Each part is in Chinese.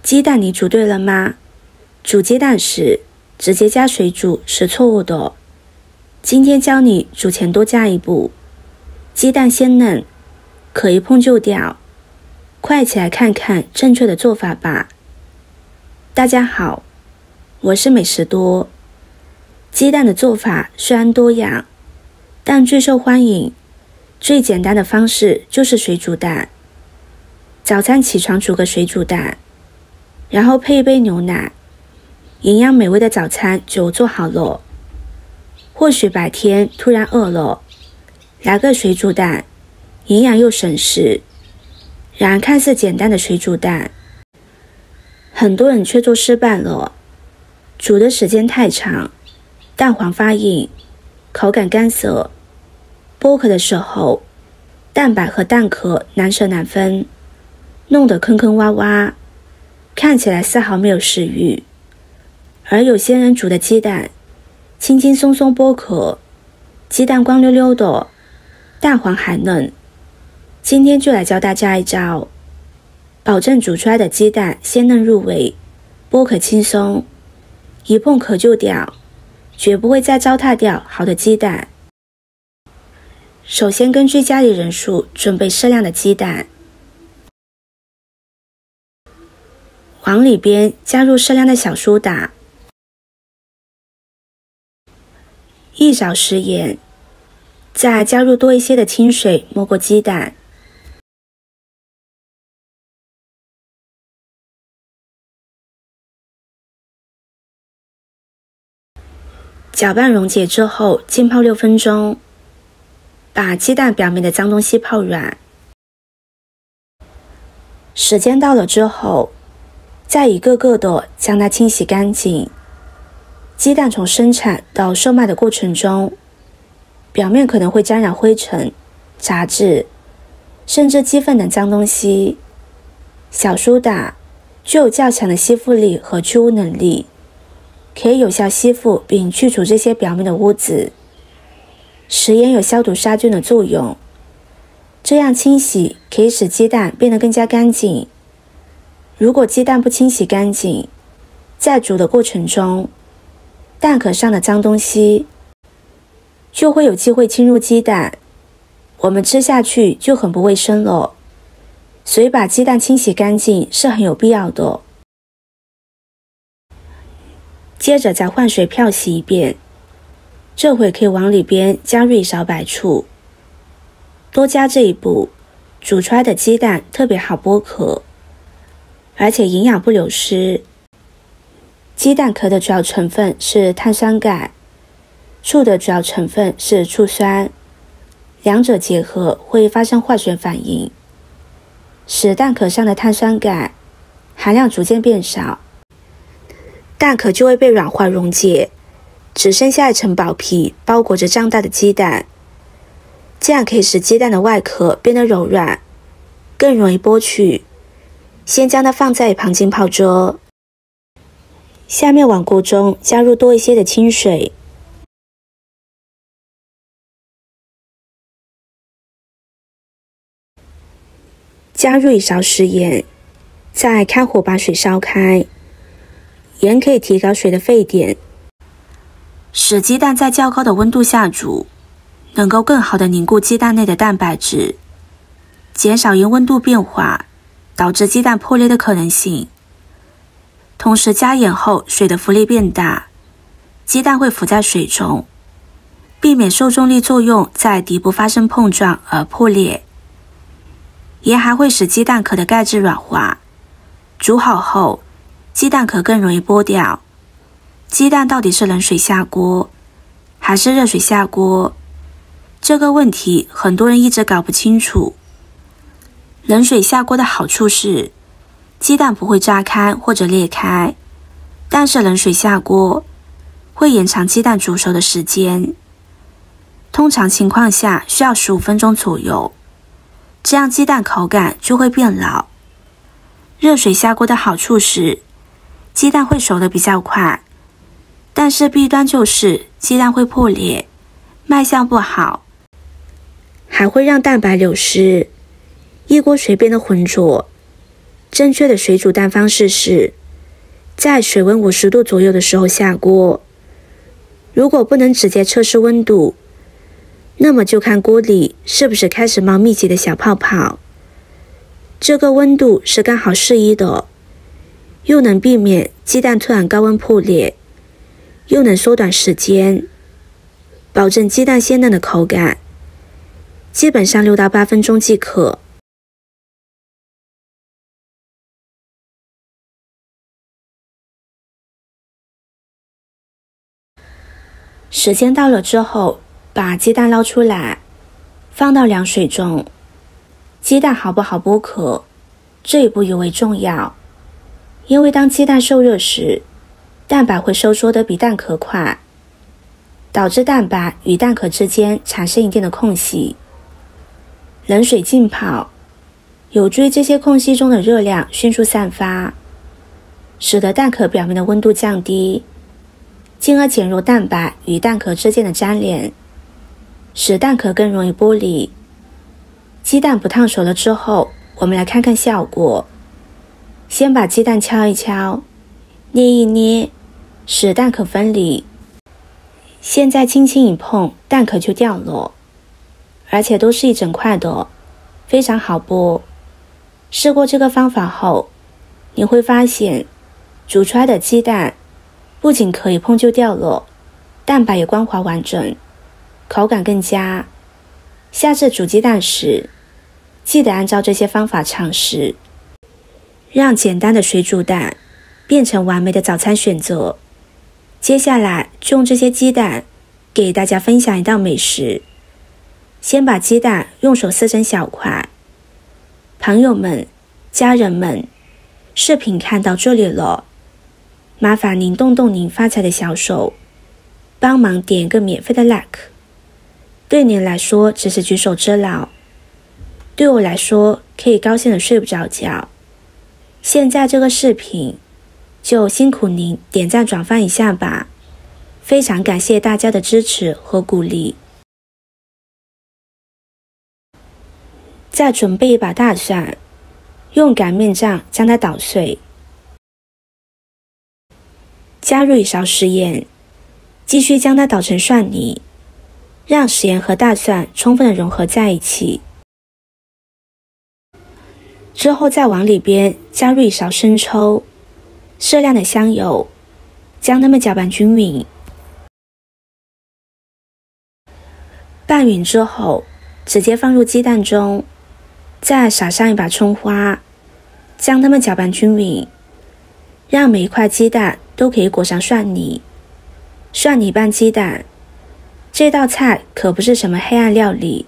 鸡蛋你煮对了吗？煮鸡蛋时直接加水煮是错误的哦。今天教你煮前多加一步，鸡蛋鲜嫩，可一碰就掉。快起来看看正确的做法吧。大家好，我是美食多。鸡蛋的做法虽然多样，但最受欢迎、最简单的方式就是水煮蛋。早餐起床煮个水煮蛋，然后配一杯牛奶，营养美味的早餐就做好了。或许白天突然饿了，来个水煮蛋，营养又省事。然而看似简单的水煮蛋，很多人却做失败了。煮的时间太长，蛋黄发硬，口感干涩，剥壳的时候蛋白和蛋壳难舍难分，弄得坑坑洼洼，看起来丝毫没有食欲。而有些人煮的鸡蛋轻轻松松剥壳，鸡蛋光溜溜的，蛋黄还嫩。今天就来教大家一招，保证煮出来的鸡蛋鲜嫩入味，剥壳轻松，一碰壳就掉，绝不会再糟蹋掉好的鸡蛋。首先根据家里人数准备适量的鸡蛋，往里边加入适量的小苏打、1小时盐，再加入多一些的清水没过鸡蛋。搅拌溶解之后浸泡6分钟，把鸡蛋表面的脏东西泡软。时间到了之后，再一个个的将它清洗干净。鸡蛋从生产到售卖的过程中，表面可能会沾染灰尘、杂质，甚至鸡粪等脏东西。小苏打具有较强的吸附力和去污能力，可以有效吸附并去除这些表面的污渍。食盐有消毒杀菌的作用，这样清洗可以使鸡蛋变得更加干净。如果鸡蛋不清洗干净，在煮的过程中，蛋壳上的脏东西就会有机会侵入鸡蛋，我们吃下去就很不卫生了。所以把鸡蛋清洗干净是很有必要的。接着再换水漂洗一遍，这回可以往里边加入1勺白醋。多加这一步，煮出来的鸡蛋特别好剥壳，而且营养不流失。鸡蛋壳的主要成分是碳酸钙，醋的主要成分是醋酸，两者结合会发生化学反应，使蛋壳上的碳酸钙含量逐渐变少，蛋壳就会被软化溶解，只剩下一层薄皮包裹着胀大的鸡蛋。这样可以使鸡蛋的外壳变得柔软，更容易剥取。先将它放在一旁浸泡着。下面往锅中加入多一些的清水，加入1勺食盐，再开火把水烧开。盐可以提高水的沸点，使鸡蛋在较高的温度下煮，能够更好地凝固鸡蛋内的蛋白质，减少因温度变化导致鸡蛋破裂的可能性。同时加盐后，水的浮力变大，鸡蛋会浮在水中，避免受重力作用在底部发生碰撞而破裂。盐还会使鸡蛋壳的钙质软化，煮好后鸡蛋壳更容易剥掉。鸡蛋到底是冷水下锅还是热水下锅？这个问题很多人一直搞不清楚。冷水下锅的好处是鸡蛋不会炸开或者裂开，但是冷水下锅会延长鸡蛋煮熟的时间，通常情况下需要15分钟左右，这样鸡蛋口感就会变老。热水下锅的好处是鸡蛋会熟得比较快，但是弊端就是鸡蛋会破裂，卖相不好，还会让蛋白流失，一锅水变得浑浊，正确的水煮蛋方式是，在水温50度左右的时候下锅。如果不能直接测试温度，那么就看锅里是不是开始冒密集的小泡泡。这个温度是刚好适宜的，又能避免鸡蛋突然高温破裂，又能缩短时间，保证鸡蛋鲜嫩的口感。基本上6到8分钟即可。时间到了之后，把鸡蛋捞出来，放到凉水中。鸡蛋好不好剥壳，这一步尤为重要，因为当鸡蛋受热时，蛋白会收缩得比蛋壳快，导致蛋白与蛋壳之间产生一定的空隙。冷水浸泡，有助于这些空隙中的热量迅速散发，使得蛋壳表面的温度降低，进而减弱蛋白与蛋壳之间的粘连，使蛋壳更容易剥离。鸡蛋不烫熟了之后，我们来看看效果。先把鸡蛋敲一敲，捏一捏，使蛋壳分离。现在轻轻一碰，蛋壳就掉了，而且都是一整块的，非常好剥。试过这个方法后，你会发现煮出来的鸡蛋不仅可以碰就掉了，蛋白也光滑完整，口感更佳。下次煮鸡蛋时，记得按照这些方法尝试，让简单的水煮蛋变成完美的早餐选择。接下来就用这些鸡蛋给大家分享一道美食。先把鸡蛋用手撕成小块。朋友们、家人们，视频看到这里了，麻烦您动动您发财的小手，帮忙点一个免费的 like。 对您来说只是举手之劳，对我来说可以高兴的睡不着觉。现在这个视频就辛苦您点赞转发一下吧，非常感谢大家的支持和鼓励。再准备一把大蒜，用擀面杖将它捣碎，加入1勺食盐，继续将它捣成蒜泥，让食盐和大蒜充分的融合在一起。之后再往里边加入1勺生抽，适量的香油，将它们搅拌均匀。拌匀之后，直接放入鸡蛋中，再撒上1把葱花，将它们搅拌均匀，让每一块鸡蛋都可以裹上蒜泥。蒜泥拌鸡蛋，这道菜可不是什么黑暗料理，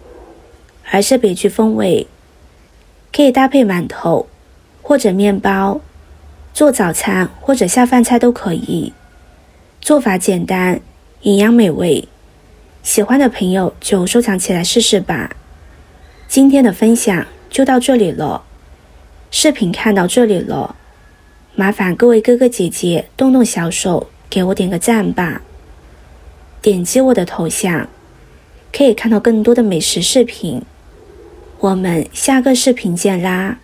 而是别具风味，可以搭配馒头或者面包，做早餐或者下饭菜都可以。做法简单，营养美味，喜欢的朋友就收藏起来试试吧。今天的分享就到这里了，视频看到这里了，麻烦各位哥哥姐姐动动小手给我点个赞吧。点击我的头像，可以看到更多的美食视频。我们下个视频见啦！